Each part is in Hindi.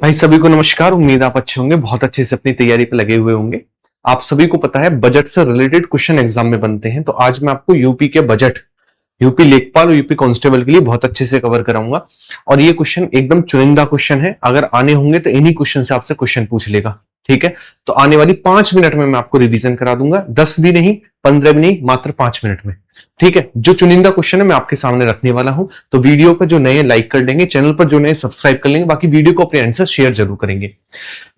भाई सभी को नमस्कार। उम्मीद आप अच्छे होंगे, बहुत अच्छे से अपनी तैयारी पे लगे हुए होंगे। आप सभी को पता है बजट से रिलेटेड क्वेश्चन एग्जाम में बनते हैं, तो आज मैं आपको यूपी के बजट, यूपी लेखपाल और यूपी कांस्टेबल के लिए बहुत अच्छे से कवर कराऊंगा। और ये क्वेश्चन एकदम चुनिंदा क्वेश्चन है, अगर आने होंगे तो इन्हीं क्वेश्चन से आपसे क्वेश्चन पूछ लेगा। ठीक है, तो आने वाली 5 मिनट में मैं आपको रिवीजन करा दूंगा, 10 भी नहीं, 15 भी नहीं, मात्र 5 मिनट में। ठीक है, जो चुनिंदा क्वेश्चन है मैं आपके सामने रखने वाला हूं, तो वीडियो पर जो नए लाइक कर लेंगे, चैनल पर जो नए सब्सक्राइब कर लेंगे, बाकी वीडियो को अपने एंड से शेयर जरूर करेंगे।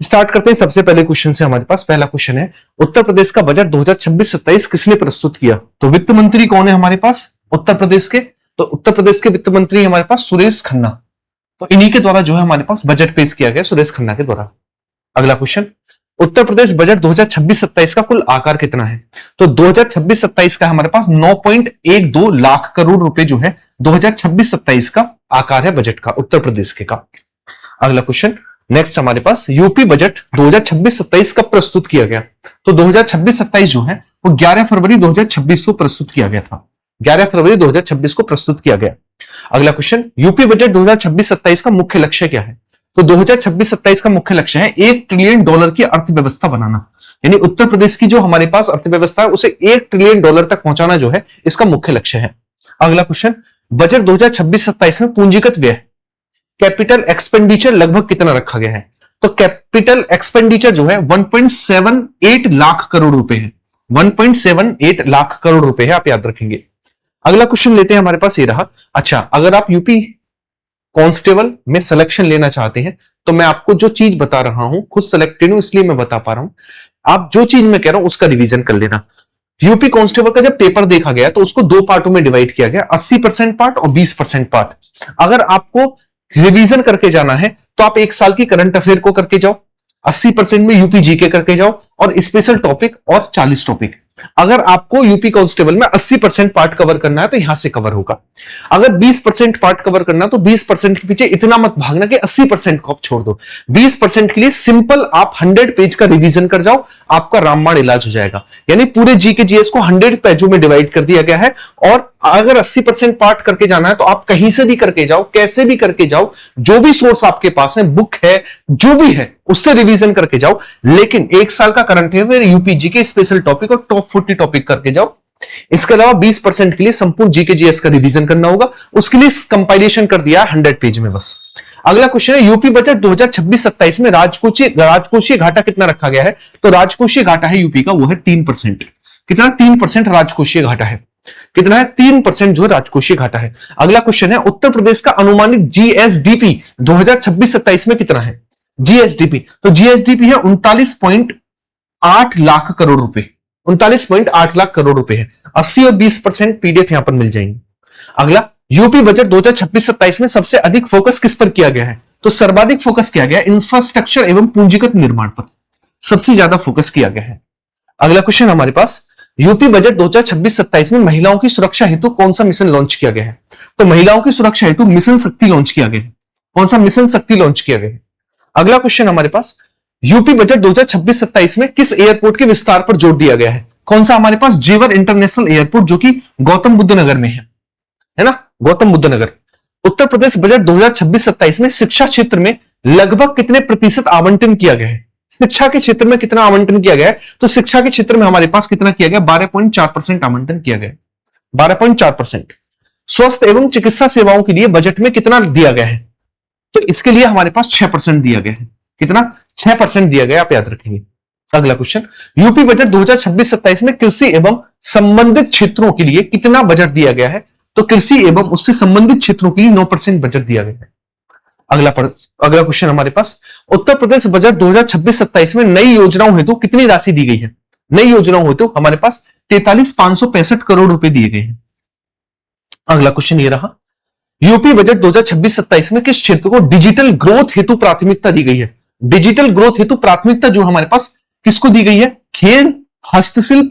स्टार्ट करते हैं सबसे पहले क्वेश्चन से। हमारे पास पहला क्वेश्चन है, उत्तर प्रदेश का बजट 2026-27 किसने प्रस्तुत किया? तो वित्त मंत्री कौन है हमारे पास उत्तर प्रदेश के? तो उत्तर प्रदेश के वित्त मंत्री हमारे पास सुरेश खन्ना। तो इन्हीं के द्वारा जो है हमारे पास बजट पेश किया गया, सुरेश खन्ना के द्वारा। अगला क्वेश्चन, उत्तर प्रदेश बजट 2026-27 का कुल आकार कितना है? तो 2026-27 का हमारे पास 9.12 लाख करोड़ रुपए जो है 2026-27 का आकार है बजट का, उत्तर प्रदेश के का। अगला क्वेश्चन, नेक्स्ट हमारे पास, यूपी बजट 2026-27 कब प्रस्तुत किया गया? तो 2026-27 जो है वो 11 फरवरी 2026 को प्रस्तुत किया गया था। 11 फरवरी 2026 को प्रस्तुत किया गया। अगला क्वेश्चन, यूपी बजट 2026-27 का मुख्य लक्ष्य क्या है? तो 2026-27 का मुख्य लक्ष्य है $1 ट्रिलियन की अर्थव्यवस्था बनाना। यानी उत्तर प्रदेश की जो हमारे पास अर्थव्यवस्था है उसे $1 ट्रिलियन तक पहुंचाना जो है इसका मुख्य लक्ष्य है। अगला क्वेश्चन, बजट 2026-27 में पूंजीगत व्यय, कैपिटल एक्सपेंडिचर लगभग कितना रखा गया है? तो कैपिटल एक्सपेंडिचर जो है 1.78 लाख करोड़ रुपए है। 1.78 लाख करोड़ रुपए है, आप याद रखेंगे। अगला क्वेश्चन लेते हैं, हमारे पास ये रहा। अच्छा, अगर आप यूपी कांस्टेबल में सिलेक्शन लेना चाहते हैं तो मैं आपको जो चीज बता रहा हूं, खुद सिलेक्टेड हूं इसलिए मैं बता पा रहा हूं, आप जो चीज मैं कह रहा हूं उसका रिवीजन कर लेना। यूपी कांस्टेबल का जब पेपर देखा गया तो उसको 2 पार्टों में डिवाइड किया गया, 80% पार्ट और 20% पार्ट। अगर आपको रिवीजन करके जाना है तो आप 1 साल की करंट अफेयर को करके जाओ, 80% में यूपी जीके करके जाओ और स्पेशल टॉपिक और 40 टॉपिक। अगर आपको यूपी कांस्टेबल में 80% पार्ट कवर करना है तो यहां से कवर होगा। अगर 20% पार्ट कवर करना है तो 20% के पीछे इतना मत भागना कि 80% को आप छोड़ दो। 20% के लिए सिंपल आप 100 पेज का रिवीजन कर जाओ, आपका रामबाण इलाज हो जाएगा। यानी पूरे जीके जीएस को 100 पेजों में डिवाइड कर दिया गया है। और अगर 80% पार्ट करके जाना है तो आप कहीं से भी करके जाओ, कैसे भी करके जाओ, जो भी सोर्स आपके पास है, बुक है, जो भी है उससे रिवीजन करके जाओ। लेकिन 1 साल का करंट अफेयर, यूपीजी के स्पेशल टॉपिक और टॉप 40 टॉपिक करके जाओ। इसके अलावा 20% के लिए संपूर्ण जीके जीएस का रिवीजन करना होगा, उसके लिए कंपाइलेशन कर दिया 100 पेज में बस। अगला क्वेश्चन है, यूपी बजट 2026-27 में राजकोषीय घाटा कितना रखा गया है? तो राजकोषीय घाटा है यूपी का वो है 3%। कितना? 3% राजकोषीय घाटा है। कितना है? 3% जो राजकोषीय घाटा है। अगला क्वेश्चन है, उत्तर प्रदेश का अनुमानित जीएसडीपी 2026-27 में कितना है? जीएसडीपी, तो जीएसडीपी है 39.8 लाख करोड़ रुपए। 39.8 लाख करोड़ रुपए है। 80 और 20% पीडीएफ यहां पर मिल जाएंगे। अगला, यूपी बजट 2026-27 में सबसे अधिक फोकस किस पर किया गया है? तो सर्वाधिक फोकस किया गया इंफ्रास्ट्रक्चर एवं पूंजीगत निर्माण पर, सबसे ज्यादा फोकस किया गया है। अगला क्वेश्चन हमारे पास, यूपी बजट 2026-27 में महिलाओं की सुरक्षा हेतु कौन सा मिशन लॉन्च किया गया है? तो महिलाओं की सुरक्षा हेतु मिशन शक्ति लॉन्च किया गया है। कौन सा? मिशन शक्ति लॉन्च किया गया है। अगला क्वेश्चन हमारे पास, यूपी बजट 2026-27 में किस एयरपोर्ट के विस्तार पर जोर दिया गया है? कौन सा? हमारे पास जेवर इंटरनेशनल एयरपोर्ट, जो कि गौतम बुद्ध नगर में है ना, गौतम बुद्ध नगर। उत्तर प्रदेश बजट 2026-27 में शिक्षा क्षेत्र में लगभग कितने प्रतिशत आवंटन किया गया है? शिक्षा के क्षेत्र में कितना आवंटन किया गया है? तो शिक्षा के क्षेत्र में हमारे पास कितना किया गया? 12.4% आवंटन किया गया। 12.4%। स्वास्थ्य एवं चिकित्सा सेवाओं के लिए बजट में कितना दिया गया है? तो इसके लिए हमारे पास 6% दिया गया है। कितना? 6% दिया गया, आप याद रखेंगे। अगला क्वेश्चन, यूपी बजट 2026-27 में कृषि एवं संबंधित क्षेत्रों के लिए कितना बजट दिया गया है? तो कृषि एवं उससे संबंधित क्षेत्रों के लिए 9% बजट दिया गया है। अगला क्वेश्चन हमारे पास, उत्तर प्रदेश बजट 2026-27 में नई योजनाओं हेतु कितनी राशि दी गई है? नई योजनाओं हेतु हमारे पास 43,565 करोड़ रुपए दिए गए हैं। अगला क्वेश्चन ये रहा, यूपी बजट 2026-27 में किस क्षेत्र को डिजिटल ग्रोथ हेतु प्राथमिकता दी गई है? डिजिटल ग्रोथ हेतु प्राथमिकता जो हमारे पास किसको दी गई है? खेल, हस्तशिल्प,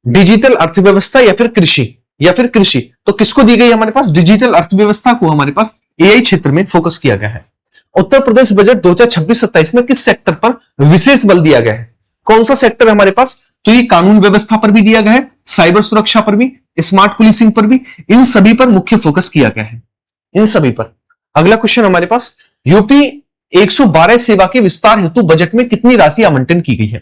डिजिटल अर्थव्यवस्था या फिर कृषि, या फिर कृषि। तो किसको दी गई हमारे पास? डिजिटल अर्थव्यवस्था को हमारे पास एआई क्षेत्र में फोकस किया गया है। उत्तर प्रदेश बजट 2026-27 में किस सेक्टर पर विशेष बल दिया गया है? कौन सा सेक्टर है हमारे पास? तो ये कानून व्यवस्था पर भी दिया गया है, साइबर सुरक्षा पर भी, स्मार्ट पुलिसिंग पर भी, इन सभी पर मुख्य फोकस किया गया है, इन सभी पर। अगला क्वेश्चन हमारे पास, यूपी 112 सेवा के विस्तार हेतु बजट में कितनी राशि आवंटन की गई है?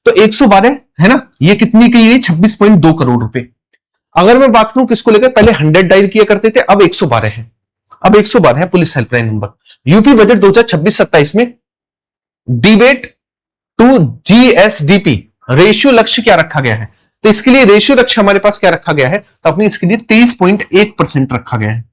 तो 112 है ना, ये कितनी की गई? 26.2 करोड़ रुपए। अगर मैं बात करूं किसको लेकर, पहले 100 डायल किया करते थे, अब 112 है। अब 112 है police helpline number. UP budget 2026-27 में डिबेट टू जीएसडीपी रेशियो लक्ष्य क्या रखा गया है? तो इसके लिए रेशियो लक्ष्य हमारे पास क्या रखा गया है? तो अपने इसके लिए 23.1% रखा गया है।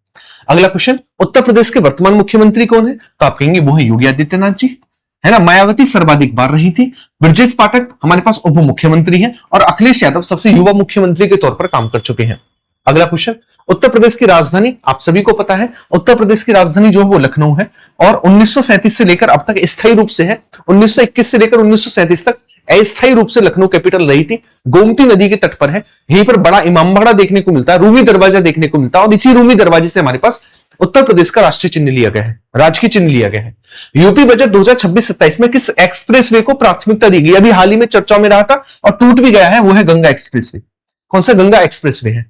अगला क्वेश्चन, उत्तर प्रदेश के वर्तमान मुख्यमंत्री कौन है? तो आप कहेंगे वो है योगी आदित्यनाथ जी, है ना। मायावती सर्वाधिक बार रही थी। ब्रजेश पाठक हमारे पास उप मुख्यमंत्री हैं और अखिलेश यादव सबसे युवा मुख्यमंत्री के तौर पर काम कर चुके हैं। अगला क्वेश्चन, उत्तर प्रदेश की राजधानी आप सभी को पता है, उत्तर प्रदेश की राजधानी जो है वो लखनऊ है और 1937 से लेकर अब तक स्थायी रूप से है। 1921 से लेकर 1937 तक अस्थायी रूप से लखनऊ कैपिटल रही थी। गोमती नदी के तट पर है। यहीं पर बड़ा इमामबाड़ा देखने को मिलता है, रूमी दरवाजा देखने को मिलता है और इसी रूमी दरवाजे से हमारे पास उत्तर प्रदेश का राष्ट्रीय चिन्ह लिया गया है, राजकीय चिन्ह लिया गया है। यूपी बजट 2026-27 में किस एक्सप्रेसवे को प्राथमिकता दी गई? अभी हाल ही में चर्चा में रहा था और टूट भी गया है, वो है गंगा एक्सप्रेसवे। कौन सा? गंगा एक्सप्रेसवे है।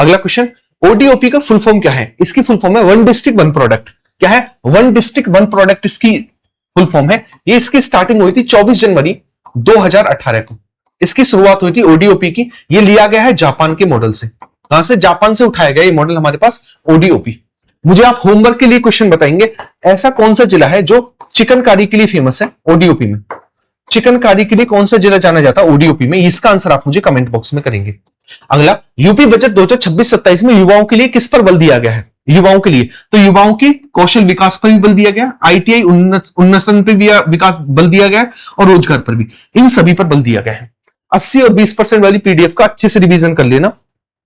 अगला क्वेश्चन, ओडीओपी का फुल फॉर्म क्या है? इसकी फुल फॉर्म है वन डिस्ट्रिक्ट वन प्रोडक्ट। क्या है? वन डिस्ट्रिक्ट वन प्रोडक्ट इसकी फुल फॉर्म है। ये इसकी स्टार्टिंग हुई थी 24 जनवरी 2018 को। इसकी शुरुआत हुई थी ओडीओपी की। ये लिया गया है जापान के मॉडल से। कहां से? जापान से उठाया गया ये मॉडल हमारे पास ओडीओपी। मुझे आप होमवर्क के लिए क्वेश्चन बताएंगे, ऐसा कौन सा जिला है जो चिकनकारी के लिए फेमस है? ओडीओपी में चिकनकारी के लिए कौन सा जिला जाना जाता है ओडीओपी में? इसका आंसर आप मुझे कमेंट बॉक्स में करेंगे। अगला, यूपी बजट 2026-27 में युवाओं के लिए किस पर बल दिया गया है? युवाओं के लिए तो युवाओं की कौशल विकास पर भी बल दिया गया, आईटीआई उन्नतन पर भी विकास बल दिया गया और रोजगार पर भी, इन सभी पर बल दिया गया है। 80 और 20% वाली पीडीएफ का अच्छे से रिवीजन कर लेना।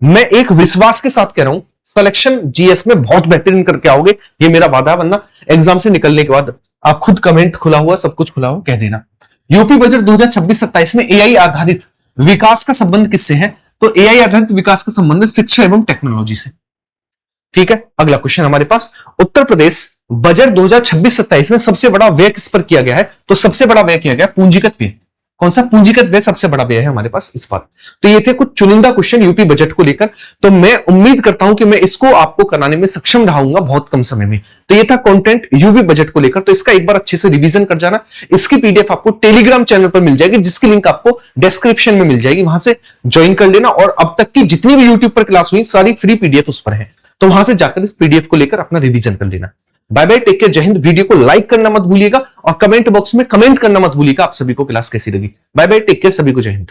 मैं एक विश्वास के साथ कह रहा हूं, सिलेक्शन जीएस में बहुत बेहतरीन करके आओगे, ये मेरा वादा, वरना एग्जाम से निकलने के बाद आप खुद कमेंट खुला हुआ, सब कुछ खुला हुआ कह देना। यूपी बजट 2026-27 में एआई आधारित विकास का संबंध किससे है? तो एआई आधारित विकास का संबंध शिक्षा एवं टेक्नोलॉजी से। ठीक है। अगला क्वेश्चन हमारे पास, उत्तर प्रदेश बजट 2026-27 में सबसे बड़ा व्यय किस पर किया गया है? तो सबसे बड़ा व्यय किया गया पूंजीगत व्यय। कौन सा? पूंजीगत व्यय सबसे बड़ा व्यय है हमारे पास इस बार। तो ये थे कुछ चुनिंदा क्वेश्चन यूपी बजट को लेकर। तो मैं उम्मीद करता हूं कि मैं इसको आपको कराने में सक्षम रहूंगा बहुत कम समय में। तो ये था कंटेंट यूपी बजट को लेकर। तो इसका एक बार अच्छे से रिवीजन कर जाना। इसकी पीडीएफ आपको टेलीग्राम चैनल पर मिल जाएगी, जिसकी लिंक आपको डिस्क्रिप्शन में मिल जाएगी, वहां से ज्वाइन कर लेना। और अब तक की जितनी भी यूट्यूब पर क्लास हुई सारी फ्री पीडीएफ उस पर है, तो वहां से जाकर इस पीडीएफ को लेकर अपना रिवीजन कर लेना। बाय बाय, टेक केयर, जय हिंद। वीडियो को लाइक करना मत भूलिएगा और कमेंट बॉक्स में कमेंट करना मत भूलिएगा आप सभी को क्लास कैसी लगी। बाय बाय, टेक केयर, सभी को जय हिंद।